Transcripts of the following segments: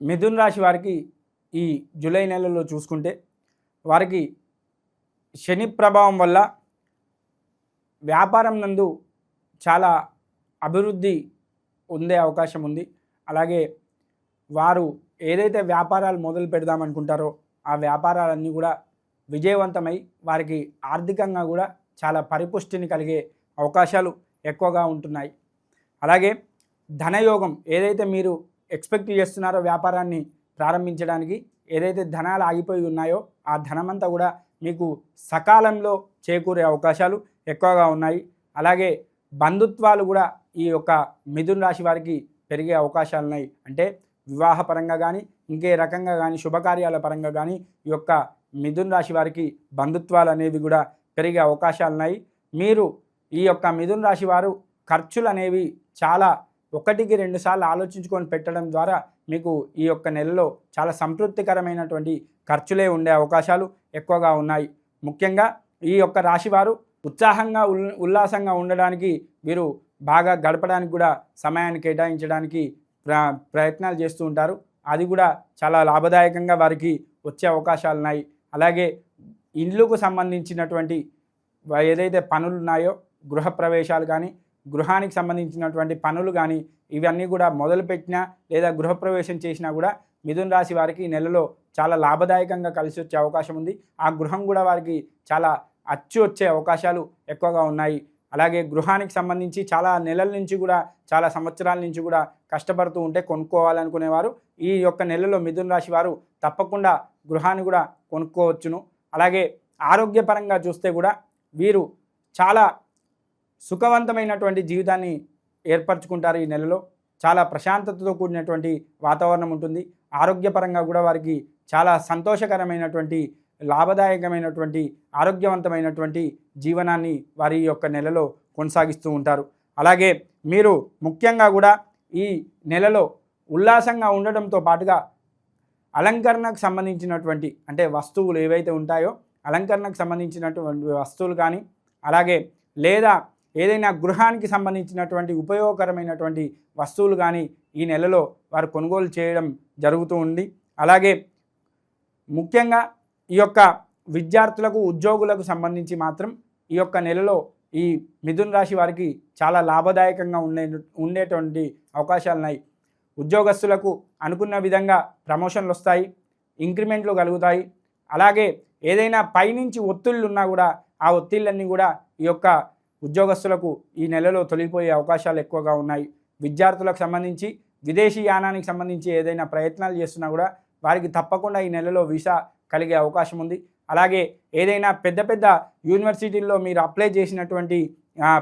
మిథున్ రాశి వారికి ఈ జూలై నెలలో చూసుకుంటే వారికి శని ప్రభావం వల్ల వ్యాపారం నందు చాలా అభివృద్ధి ఉండే అవకాశం ఉంది. అలాగే వారు ఏదైతే వ్యాపారాలు మొదలు పెడదామనుకుంటారో ఆ వ్యాపారాలన్నీ కూడా విజయవంతమై వారికి ఆర్థికంగా కూడా చాలా పరిపుష్టిని కలిగే అవకాశాలు ఎక్కువగా ఉంటున్నాయి. అలాగే ధనయోగం ఏదైతే మీరు ఎక్స్పెక్ట్ చేస్తున్నారో వ్యాపారాన్ని ప్రారంభించడానికి, ఏదైతే ధనాలు ఆగిపోయి ఉన్నాయో ఆ ధనమంతా కూడా మీకు సకాలంలో చేకూరే అవకాశాలు ఎక్కువగా ఉన్నాయి. అలాగే బంధుత్వాలు కూడా ఈ యొక్క మిథున రాశి వారికి పెరిగే అవకాశాలు ఉన్నాయి. అంటే వివాహపరంగా కానీ ఇంకే రకంగా కానీ శుభకార్యాల పరంగా కానీ ఈ యొక్క మిథున రాశి వారికి బంధుత్వాలు అనేవి కూడా పెరిగే అవకాశాలు ఉన్నాయి. మీరు ఈ యొక్క మిథున రాశి వారు ఖర్చులు అనేవి చాలా 1-2 సార్లు ఆలోచించుకొని పెట్టడం ద్వారా మీకు ఈ యొక్క నెలలో చాలా సంతృప్తికరమైనటువంటి ఖర్చులే ఉండే అవకాశాలు ఎక్కువగా ఉన్నాయి. ముఖ్యంగా ఈ యొక్క రాశివారు ఉత్సాహంగా ఉల్లాసంగా ఉండడానికి, వీరు బాగా గడపడానికి కూడా సమయాన్ని కేటాయించడానికి ప్రయత్నాలు చేస్తూ ఉంటారు. అది కూడా చాలా లాభదాయకంగా వారికి వచ్చే అవకాశాలు ఉన్నాయి. అలాగే ఇళ్ళకు సంబంధించినటువంటి ఏదైతే పనులు ఉన్నాయో గృహప్రవేశాలు కానీ గృహానికి సంబంధించినటువంటి పనులు కానీ ఇవన్నీ కూడా మొదలుపెట్టినా లేదా గృహప్రవేశం చేసినా కూడా మిథున రాశి వారికి ఈ నెలలో చాలా లాభదాయకంగా కలిసి వచ్చే అవకాశం ఉంది. ఆ గృహం కూడా వారికి చాలా అచ్చు వచ్చే అవకాశాలు ఎక్కువగా ఉన్నాయి. అలాగే గృహానికి సంబంధించి చాలా నెలల నుంచి కూడా చాలా సంవత్సరాల నుంచి కూడా కష్టపడుతూ ఉంటే కొనుక్కోవాలనుకునేవారు ఈ యొక్క నెలలో మిథున రాశి వారు తప్పకుండా గృహాన్ని కూడా కొనుక్కోవచ్చును. అలాగే ఆరోగ్యపరంగా చూస్తే కూడా వీరు చాలా సుఖవంతమైనటువంటి జీవితాన్ని ఏర్పరచుకుంటారు. ఈ నెలలో చాలా ప్రశాంతతతో కూడినటువంటి వాతావరణం ఉంటుంది. ఆరోగ్యపరంగా కూడా వారికి చాలా సంతోషకరమైనటువంటి లాభదాయకమైనటువంటి ఆరోగ్యవంతమైనటువంటి జీవనాన్ని వారి యొక్క నెలలో కొనసాగిస్తూ ఉంటారు. అలాగే మీరు ముఖ్యంగా కూడా ఈ నెలలో ఉల్లాసంగా ఉండడంతో పాటుగా అలంకరణకు సంబంధించినటువంటి అంటే వస్తువులు ఏవైతే ఉంటాయో అలంకరణకు సంబంధించినటువంటి వస్తువులు కానీ అలాగే లేదా ఏదైనా గృహానికి సంబంధించినటువంటి ఉపయోగకరమైనటువంటి వస్తువులు కానీ ఈ నెలలో వారు కొనుగోలు చేయడం జరుగుతూ ఉంది. అలాగే ముఖ్యంగా ఈ యొక్క విద్యార్థులకు ఉద్యోగులకు సంబంధించి మాత్రం ఈ యొక్క నెలలో ఈ మిథున రాశి వారికి చాలా లాభదాయకంగా ఉండేటువంటి అవకాశాలు ఉన్నాయి. ఉద్యోగస్తులకు అనుకున్న విధంగా ప్రమోషన్లు వస్తాయి, ఇంక్రిమెంట్లు కలుగుతాయి. అలాగే ఏదైనా పైనుంచి ఒత్తిళ్ళు ఉన్నా కూడా ఆ ఒత్తిళ్ళన్నీ కూడా ఈ యొక్క ఉద్యోగస్తులకు ఈ నెలలో తొలగిపోయే అవకాశాలు ఎక్కువగా ఉన్నాయి. విద్యార్థులకు సంబంధించి విదేశీ యానానికి సంబంధించి ఏదైనా ప్రయత్నాలు చేస్తున్నా కూడా వారికి తప్పకుండా ఈ నెలలో వీసా కలిగే అవకాశం ఉంది. అలాగే ఏదైనా పెద్ద పెద్ద యూనివర్సిటీల్లో మీరు అప్లై చేసినటువంటి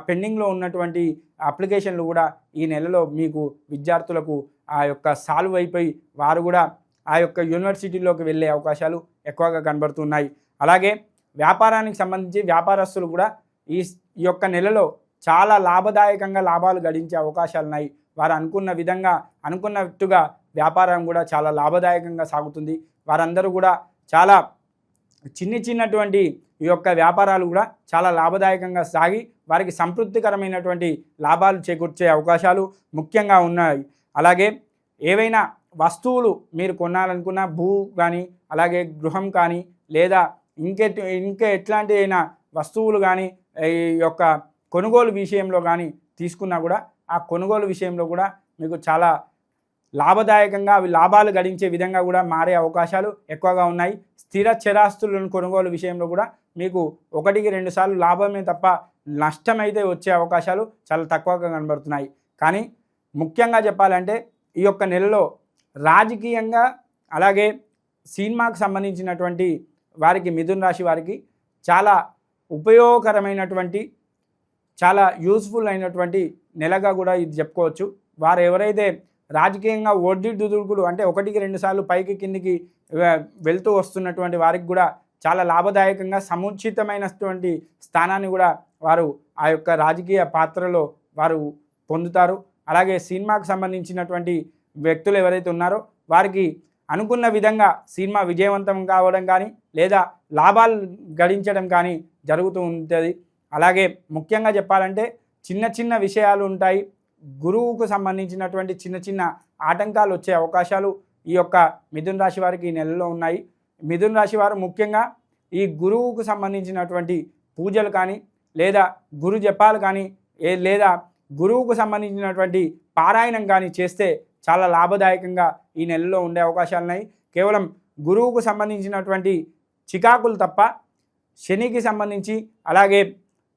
పెండింగ్లో ఉన్నటువంటి అప్లికేషన్లు కూడా ఈ నెలలో మీకు విద్యార్థులకు ఆ యొక్క సాల్వ్ అయిపోయి వారు కూడా ఆ యొక్క యూనివర్సిటీలోకి వెళ్ళే అవకాశాలు ఎక్కువగా కనబడుతున్నాయి. అలాగే వ్యాపారానికి సంబంధించి వ్యాపారస్తులు కూడా ఈ యొక్క నెలలో చాలా లాభదాయకంగా లాభాలు గడించే అవకాశాలు ఉన్నాయి. వారు అనుకున్న విధంగా అనుకున్నట్టుగా వ్యాపారం కూడా చాలా లాభదాయకంగా సాగుతుంది. వారందరూ కూడా చాలా చిన్నటువంటి ఈ యొక్క వ్యాపారాలు కూడా చాలా లాభదాయకంగా సాగి వారికి సంతృప్తికరమైనటువంటి లాభాలు చేకూర్చే అవకాశాలు ముఖ్యంగా ఉన్నాయి. అలాగే ఏవైనా వస్తువులు మీరు కొనాలనుకున్న భూ కానీ అలాగే గృహం కానీ లేదా ఇంకా ఎట్లాంటి అయినా వస్తువులు కానీ ఈ యొక్క కొనుగోలు విషయంలో కానీ తీసుకున్నా కూడా ఆ కొనుగోలు విషయంలో కూడా మీకు చాలా లాభదాయకంగా అవి లాభాలు గడించే విధంగా కూడా మారే అవకాశాలు ఎక్కువగా ఉన్నాయి. స్థిర చరాస్తులను కొనుగోలు విషయంలో కూడా మీకు 1-2 సార్లు లాభమే తప్ప నష్టమైతే వచ్చే అవకాశాలు చాలా తక్కువగా కనబడుతున్నాయి. కానీ ముఖ్యంగా చెప్పాలంటే ఈ యొక్క నెలలో రాజకీయంగా అలాగే సినిమాకు సంబంధించినటువంటి వారికి మిథున రాశి వారికి చాలా ఉపయోగకరమైనటువంటి చాలా యూస్ఫుల్ అయినటువంటి నెలగా కూడా ఇది చెప్పుకోవచ్చు. వారు ఎవరైతే రాజకీయంగా ఒడ్డిదుడుకులు అంటే 1-2 సార్లు పైకి కిందికి వెళ్తూ వస్తున్నటువంటి వారికి కూడా చాలా లాభదాయకంగా సముచితమైనటువంటి స్థానాన్ని కూడా వారు ఆ యొక్క రాజకీయ పాత్రలో వారు పొందుతారు. అలాగే సినిమాకు సంబంధించినటువంటి వ్యక్తులు ఎవరైతే ఉన్నారో వారికి అనుకున్న విధంగా సినిమా విజయవంతం కావడం కానీ లేదా లాభాలు గడించడం కానీ జరుగుతూ ఉంటుంది. అలాగే ముఖ్యంగా చెప్పాలంటే చిన్న విషయాలు ఉంటాయి. గురువుకు సంబంధించినటువంటి చిన్న ఆటంకాలు వచ్చే అవకాశాలు ఈ యొక్క మిథున రాశి వారికి ఈ నెలలో ఉన్నాయి. మిథున రాశి వారు ముఖ్యంగా ఈ గురువుకు సంబంధించినటువంటి పూజలు కానీ లేదా గురు జపాలు కానీ లేదా గురువుకు సంబంధించినటువంటి పారాయణం కానీ చేస్తే చాలా లాభదాయకంగా ఈ నెలలో ఉండే అవకాశాలు ఉన్నాయి. కేవలం గురువుకు సంబంధించినటువంటి చికాకులు తప్ప శనికి సంబంధించి అలాగే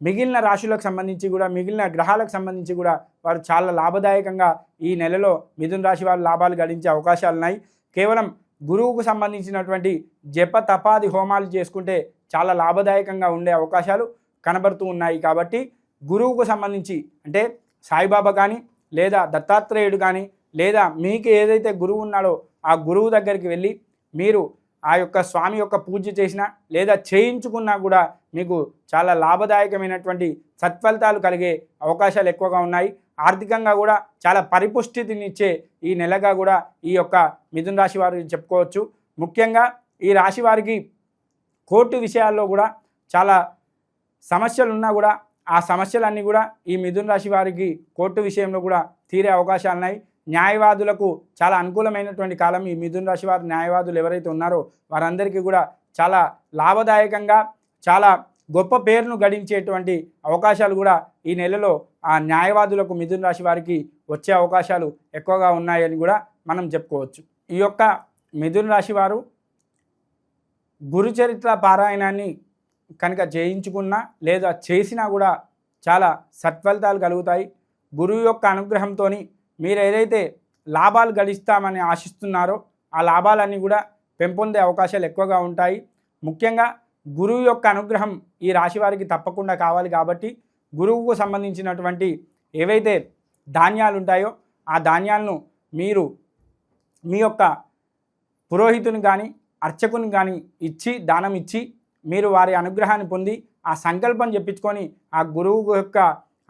మిగిలిన రాశులకు సంబంధించి కూడా మిగిలిన గ్రహాలకు సంబంధించి కూడా వారు చాలా లాభదాయకంగా ఈ నెలలో మిథున రాశి వారు లాభాలు గడించే అవకాశాలు ఉన్నాయి. కేవలం గురువుకు సంబంధించినటువంటి జప తపాది హోమాలు చేసుకుంటే చాలా లాభదాయకంగా ఉండే అవకాశాలు కనబడుతూ ఉన్నాయి. కాబట్టి గురువుకు సంబంధించి అంటే సాయిబాబా కానీ లేదా దత్తాత్రేయుడు కానీ లేదా మీకు ఏదైతే గురువు ఉన్నాడో ఆ గురువు దగ్గరికి వెళ్ళి మీరు ఆ యొక్క స్వామి యొక్క పూజ చేసినా లేదా చేయించుకున్నా కూడా మీకు చాలా లాభదాయకమైనటువంటి సత్ఫలితాలు కలిగే అవకాశాలు ఎక్కువగా ఉన్నాయి. ఆర్థికంగా కూడా చాలా పరిపుష్టినిచ్చే ఈ నెలగా కూడా ఈ యొక్క మిథున రాశి వారు చెప్పుకోవచ్చు. ముఖ్యంగా ఈ రాశి వారికి కోర్టు విషయాల్లో కూడా చాలా సమస్యలు ఉన్నా కూడా ఆ సమస్యలన్నీ కూడా ఈ మిథున రాశి వారికి కోర్టు విషయంలో కూడా తీరే అవకాశాలు ఉన్నాయి. న్యాయవాదులకు చాలా అనుకూలమైనటువంటి కాలం. ఈ మిథున రాశి వారు న్యాయవాదులు ఎవరైతే ఉన్నారో వారందరికీ కూడా చాలా లాభదాయకంగా చాలా గొప్ప పేరును గడించేటువంటి అవకాశాలు కూడా ఈ నెలలో ఆ న్యాయవాదులకు మిథున రాశి వారికి వచ్చే అవకాశాలు ఎక్కువగా ఉన్నాయని కూడా మనం చెప్పుకోవచ్చు. ఈ యొక్క మిథున రాశి వారు గురుచరిత్ర పారాయణాన్ని కనుక చేయించుకున్నా లేదా చేసినా కూడా చాలా సత్ఫలితాలు కలుగుతాయి. గురువు యొక్క అనుగ్రహంతో మీరు ఏదైతే లాభాలు గడిస్తామని ఆశిస్తున్నారో ఆ లాభాలన్నీ కూడా పెంపొందే అవకాశాలు ఎక్కువగా ఉంటాయి. ముఖ్యంగా గురువు యొక్క అనుగ్రహం ఈ రాశి వారికి తప్పకుండా కావాలి. కాబట్టి గురువుకు సంబంధించినటువంటి ఏవైతే ధాన్యాలు ఉంటాయో ఆ ధాన్యాలను మీరు మీ యొక్క పురోహితుని కానీ అర్చకుని కానీ ఇచ్చి దానం ఇచ్చి మీరు వారి అనుగ్రహాన్ని పొంది ఆ సంకల్పం చెప్పించుకొని ఆ గురువు యొక్క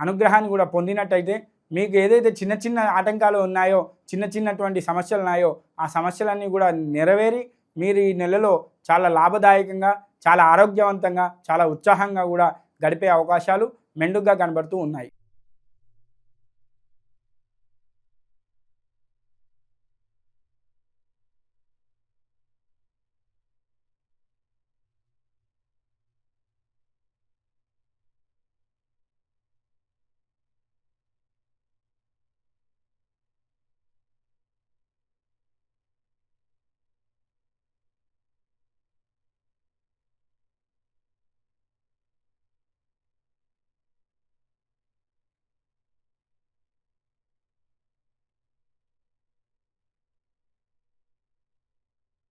అనుగ్రహాన్ని కూడా పొందినట్టయితే మీకు ఏదైతే చిన్న చిన్న ఆటంకాలు ఉన్నాయో చిన్నటువంటి సమస్యలు ఉన్నాయో ఆ సమస్యలన్నీ కూడా నెరవేరి మీరు ఈ నెలలో చాలా లాభదాయకంగా చాలా ఆరోగ్యవంతంగా చాలా ఉత్సాహంగా కూడా గడిపే అవకాశాలు మెండుగా కనబడుతూ ఉన్నాయి.